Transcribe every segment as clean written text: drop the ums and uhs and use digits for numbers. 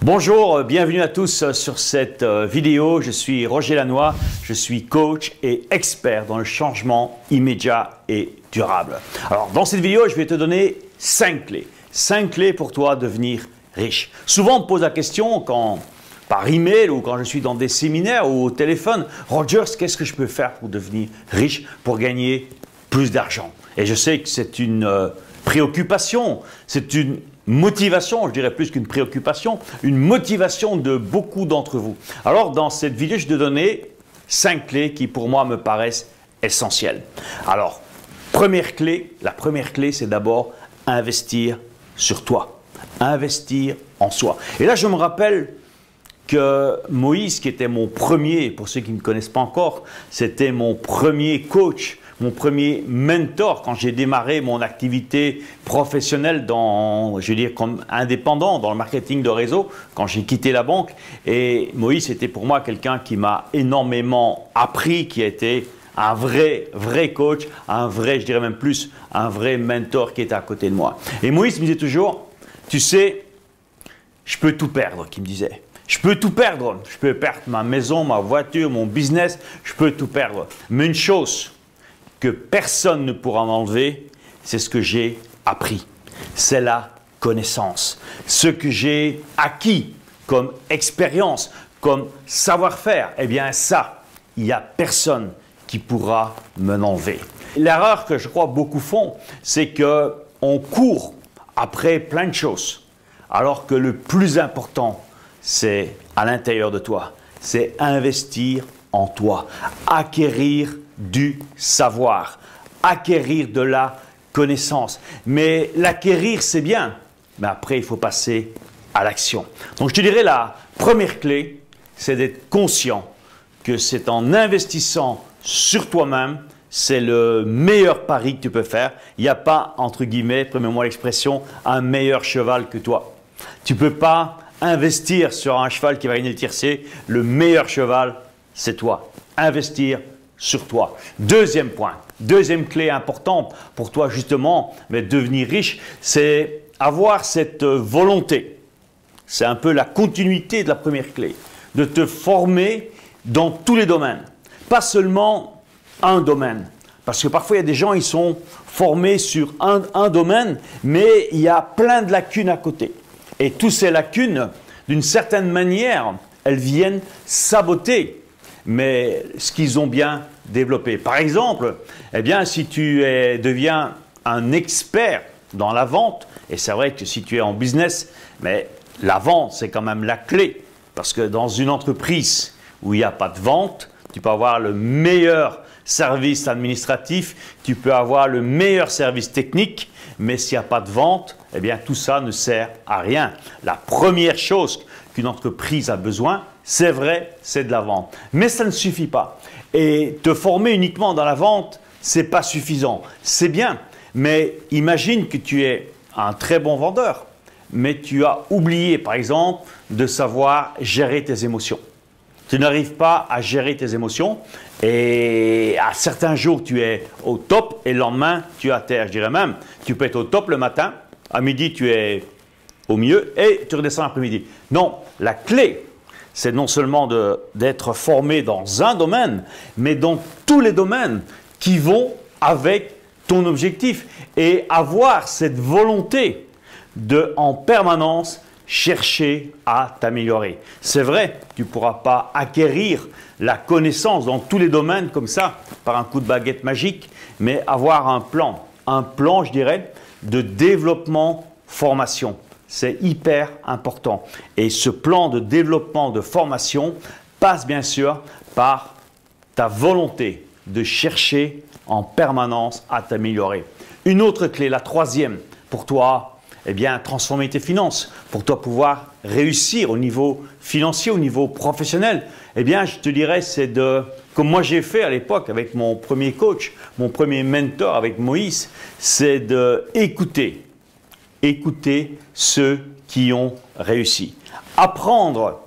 Bonjour, bienvenue à tous sur cette vidéo. Je suis Roger Lannoy, je suis coach et expert dans le changement immédiat et durable. Alors, dans cette vidéo, je vais te donner 5 clés. 5 clés pour toi devenir riche. Souvent, on me pose la question par email ou quand je suis dans des séminaires ou au téléphone, Rogers, qu'est-ce que je peux faire pour devenir riche, pour gagner plus d'argent? Et je sais que c'est une préoccupation, c'est une motivation, je dirais plus qu'une préoccupation, une motivation de beaucoup d'entre vous. Alors, dans cette vidéo, je vais te donner 5 clés qui, pour moi, me paraissent essentielles. Alors, la première clé, c'est d'abord investir sur toi, investir en soi. Et là, je me rappelle que Moïse, qui était mon premier, pour ceux qui ne me connaissent pas encore, c'était mon premier coach, mon premier mentor quand j'ai démarré mon activité professionnelle comme indépendant dans le marketing de réseau, quand j'ai quitté la banque. Et Moïse était pour moi quelqu'un qui m'a énormément appris, qui a été un vrai coach, je dirais même plus, un vrai mentor qui était à côté de moi. Et Moïse me disait toujours, tu sais, je peux tout perdre, qu'il me disait. Je peux tout perdre. Je peux perdre ma maison, ma voiture, mon business. Je peux tout perdre. Mais une chose que personne ne pourra m'enlever, c'est ce que j'ai appris. C'est la connaissance. Ce que j'ai acquis comme expérience, comme savoir-faire, eh bien ça, il n'y a personne qui pourra me l'enlever. L'erreur que je crois beaucoup font, c'est qu'on court après plein de choses, alors que le plus important, c'est à l'intérieur de toi. C'est investir en toi, acquérir du savoir, acquérir de la connaissance. Mais l'acquérir, c'est bien, mais après, il faut passer à l'action. Donc, je te dirais, la première clé, c'est d'être conscient que c'est en investissant sur toi-même, c'est le meilleur pari que tu peux faire. Il n'y a pas, entre guillemets, permets-moi l'expression, un meilleur cheval que toi. Tu ne peux pas investir sur un cheval qui va gagner le tiercé. Le meilleur cheval, c'est toi. Investir sur toi. Deuxième point, deuxième clé importante pour toi justement, mais devenir riche, c'est avoir cette volonté. C'est un peu la continuité de la première clé, de te former dans tous les domaines, pas seulement un domaine. Parce que parfois, il y a des gens, ils sont formés sur un domaine, mais il y a plein de lacunes à côté. Et toutes ces lacunes, d'une certaine manière, elles viennent saboter ce qu'ils ont bien développé. Par exemple, eh bien, si tu deviens un expert dans la vente, et c'est vrai que si tu es en business, mais la vente, c'est quand même la clé. Parce que dans une entreprise où il n'y a pas de vente, tu peux avoir le meilleur service administratif, tu peux avoir le meilleur service technique, mais s'il n'y a pas de vente, eh bien, tout ça ne sert à rien. La première chose qu'une entreprise a besoin, c'est vrai, c'est de la vente. Mais ça ne suffit pas. Et te former uniquement dans la vente, ce n'est pas suffisant. C'est bien, mais imagine que tu es un très bon vendeur, mais tu as oublié, par exemple, de savoir gérer tes émotions. Tu n'arrives pas à gérer tes émotions et à certains jours, tu es au top et le lendemain, tu es à terre. Je dirais même, tu peux être au top le matin, à midi, tu es au milieu et tu redescends l'après-midi. Non, la clé, c'est non seulement d'être formé dans un domaine, mais dans tous les domaines qui vont avec ton objectif et avoir cette volonté de, en permanence, chercher à t'améliorer. C'est vrai, tu ne pourras pas acquérir la connaissance dans tous les domaines comme ça, par un coup de baguette magique, mais avoir un plan, je dirais, de développement, formation. C'est hyper important. Et ce plan de développement, de formation, passe bien sûr par ta volonté de chercher en permanence à t'améliorer. Une autre clé, la troisième, pour toi, eh bien, transformer tes finances, pour toi pouvoir réussir au niveau financier, au niveau professionnel, eh bien, je te dirais, c'est comme moi j'ai fait à l'époque avec mon premier coach, mon premier mentor avec Moïse, c'est d'écouter ceux qui ont réussi. Apprendre,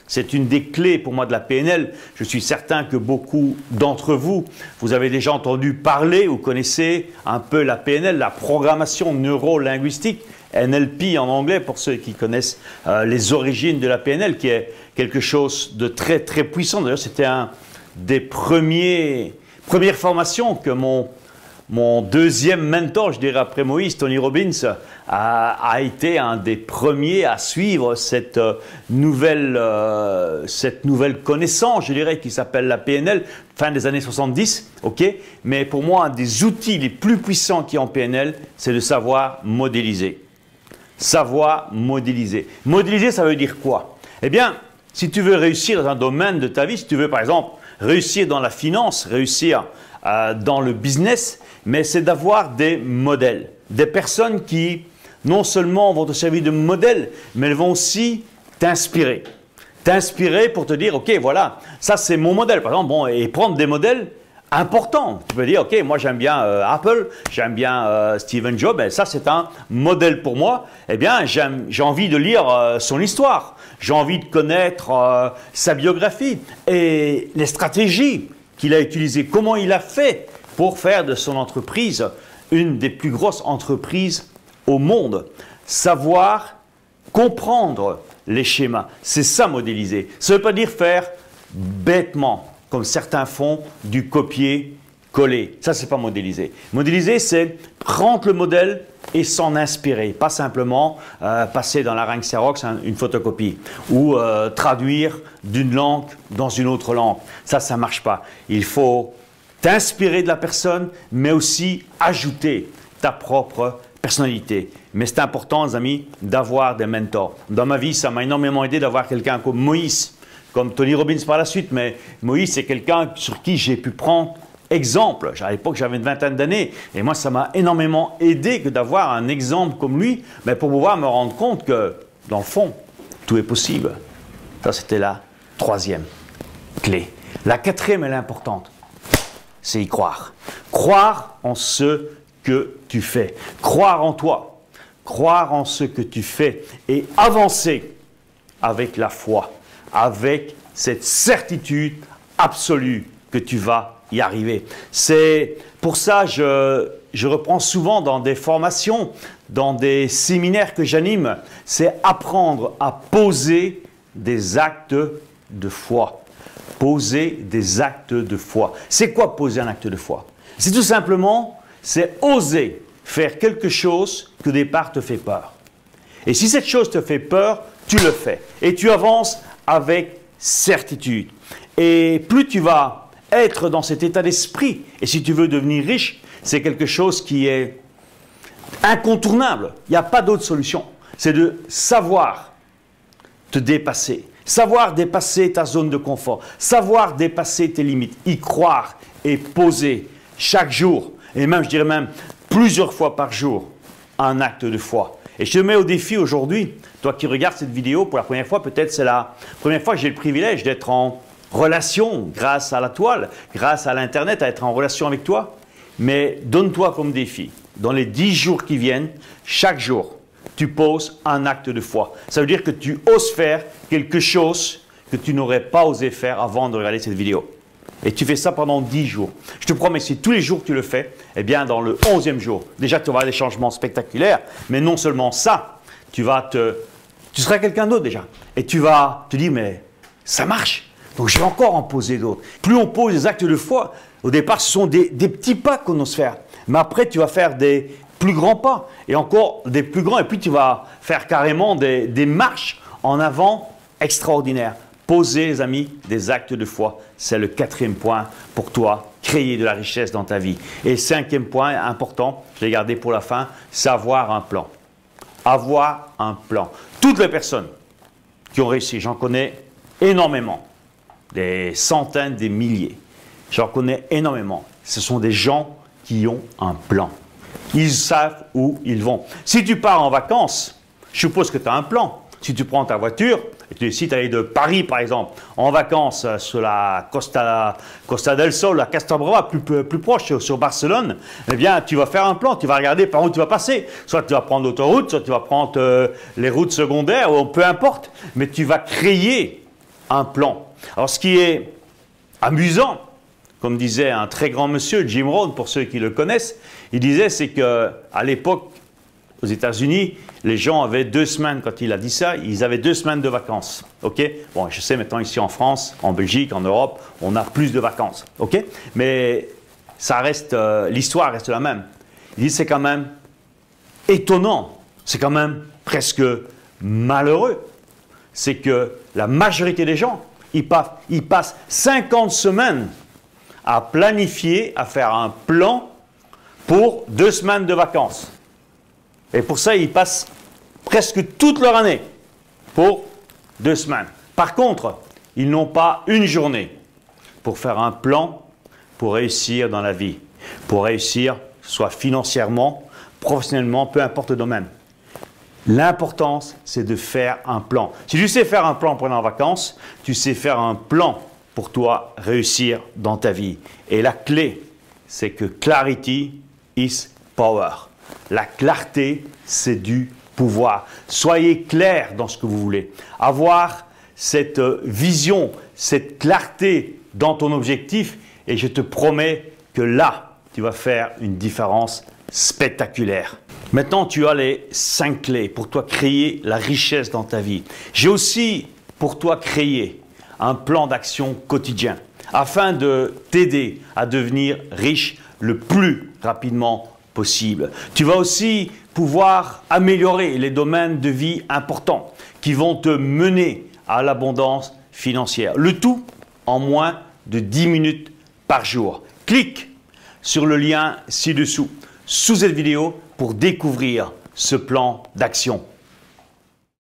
c'est une des clés pour moi de la PNL. Je suis certain que beaucoup d'entre vous, vous avez déjà entendu parler ou connaissez un peu la PNL, la programmation neuro-linguistique. NLP en anglais, pour ceux qui connaissent les origines de la PNL, qui est quelque chose de très très puissant. D'ailleurs, c'était un des premières formations que mon deuxième mentor, je dirais après Moïse, Tony Robbins, a été un des premiers à suivre cette nouvelle connaissance, je dirais, qui s'appelle la PNL, fin des années 70. Okay. Mais pour moi, un des outils les plus puissants qu'il y a en PNL, c'est de savoir modéliser. Savoir modéliser. Modéliser, ça veut dire quoi? Eh bien, si tu veux réussir dans un domaine de ta vie, si tu veux par exemple réussir dans la finance, réussir dans le business, mais c'est d'avoir des modèles, des personnes qui non seulement vont te servir de modèle, mais elles vont aussi t'inspirer. T'inspirer pour te dire, ok, voilà, ça c'est mon modèle. Par exemple, bon, et prendre des modèles importants. Tu peux dire, ok, moi j'aime bien Apple, j'aime bien Steve Jobs, et ça c'est un modèle pour moi. Eh bien, j'ai envie de lire son histoire, j'ai envie de connaître sa biographie et les stratégies qu'il a utilisées, comment il a fait pour faire de son entreprise une des plus grosses entreprises au monde. Savoir comprendre les schémas, c'est ça modéliser. Ça ne veut pas dire faire bêtement, comme certains font, du copier-coller. Ça, c'est pas modéliser. Modéliser, c'est prendre le modèle et s'en inspirer. Pas simplement passer dans la langue Xerox une photocopie ou traduire d'une langue dans une autre langue. Ça ne marche pas. Il faut t'inspirer de la personne, mais aussi ajouter ta propre personnalité. Mais c'est important, les amis, d'avoir des mentors. Dans ma vie, ça m'a énormément aidé d'avoir quelqu'un comme Moïse, comme Tony Robbins par la suite, mais Moïse, c'est quelqu'un sur qui j'ai pu prendre exemple. À l'époque, j'avais une vingtaine d'années, et moi, ça m'a énormément aidé que d'avoir un exemple comme lui, mais pour pouvoir me rendre compte que, dans le fond, tout est possible. Ça, c'était la troisième clé. La quatrième, elle est importante. C'est y croire. Croire en ce que tu fais. Croire en toi. Croire en ce que tu fais et avancer avec la foi, avec cette certitude absolue que tu vas y arriver. C'est pour ça que je reprends souvent dans des formations, dans des séminaires que j'anime, c'est apprendre à poser des actes de foi. Poser des actes de foi. C'est quoi poser un acte de foi? C'est tout simplement, c'est oser faire quelque chose qui au départ te fait peur. Et si cette chose te fait peur, tu le fais. Et tu avances avec certitude. Et plus tu vas être dans cet état d'esprit, et si tu veux devenir riche, c'est quelque chose qui est incontournable. Il n'y a pas d'autre solution. C'est de savoir te dépasser. Savoir dépasser ta zone de confort, savoir dépasser tes limites, y croire et poser chaque jour, et même, je dirais même, plusieurs fois par jour, un acte de foi. Et je te mets au défi aujourd'hui, toi qui regardes cette vidéo pour la première fois, peut-être c'est la première fois que j'ai le privilège d'être en relation grâce à la toile, grâce à l'Internet, à être en relation avec toi. Mais donne-toi comme défi, dans les 10 jours qui viennent, chaque jour, tu poses un acte de foi. Ça veut dire que tu oses faire quelque chose que tu n'aurais pas osé faire avant de regarder cette vidéo. Et tu fais ça pendant 10 jours. Je te promets, si tous les jours tu le fais, eh bien dans le 11e jour, déjà tu auras des changements spectaculaires, mais non seulement ça, tu seras quelqu'un d'autre déjà. Et tu vas te dire, mais ça marche, donc je vais encore en poser d'autres. Plus on pose des actes de foi, au départ ce sont des petits pas qu'on ose faire. Mais après tu vas faire des plus grands pas, et encore des plus grands, et puis tu vas faire carrément des marches en avant extraordinaires. Poser, les amis, des actes de foi, c'est le 4e point pour toi, créer de la richesse dans ta vie. Et le 5e point important, je l'ai gardé pour la fin, c'est avoir un plan. Avoir un plan. Toutes les personnes qui ont réussi, j'en connais énormément, des centaines, des milliers, j'en connais énormément. Ce sont des gens qui ont un plan. Ils savent où ils vont. Si tu pars en vacances, je suppose que tu as un plan. Si tu prends ta voiture, et tu décides d'aller de Paris, par exemple, en vacances sur la Costa del Sol, la Castabrava, plus proche, sur Barcelone, eh bien, tu vas faire un plan, tu vas regarder par où tu vas passer. Soit tu vas prendre l'autoroute, soit tu vas prendre les routes secondaires, ou peu importe. Mais tu vas créer un plan. Alors, ce qui est amusant, comme disait un très grand monsieur, Jim Rohn, pour ceux qui le connaissent, il disait, c'est qu'à l'époque aux États-Unis, les gens avaient 2 semaines, quand il a dit ça, ils avaient 2 semaines de vacances. Okay? Bon, je sais maintenant ici en France, en Belgique, en Europe, on a plus de vacances. Okay? Mais ça reste, l'histoire reste la même. Il dit c'est quand même étonnant, c'est quand même presque malheureux. C'est que la majorité des gens, ils passent 50 semaines à planifier, à faire un plan pour 2 semaines de vacances. Et pour ça, ils passent presque toute leur année pour 2 semaines. Par contre, ils n'ont pas une journée pour faire un plan pour réussir dans la vie. Pour réussir, soit financièrement, professionnellement, peu importe le domaine. L'importance, c'est de faire un plan. Si tu sais faire un plan pendant les vacances, tu sais faire un plan pour toi réussir dans ta vie. Et la clé, c'est que clarity is power. La clarté, c'est du pouvoir. Soyez clair dans ce que vous voulez. Avoir cette vision, cette clarté dans ton objectif, et je te promets que là, tu vas faire une différence spectaculaire. Maintenant, tu as les 5 clés pour toi créer la richesse dans ta vie. J'ai aussi pour toi créé un plan d'action quotidien afin de t'aider à devenir riche le plus rapidement possible. Tu vas aussi pouvoir améliorer les domaines de vie importants qui vont te mener à l'abondance financière. Le tout en moins de 10 minutes par jour. Clique sur le lien ci-dessous, sous cette vidéo, pour découvrir ce plan d'action.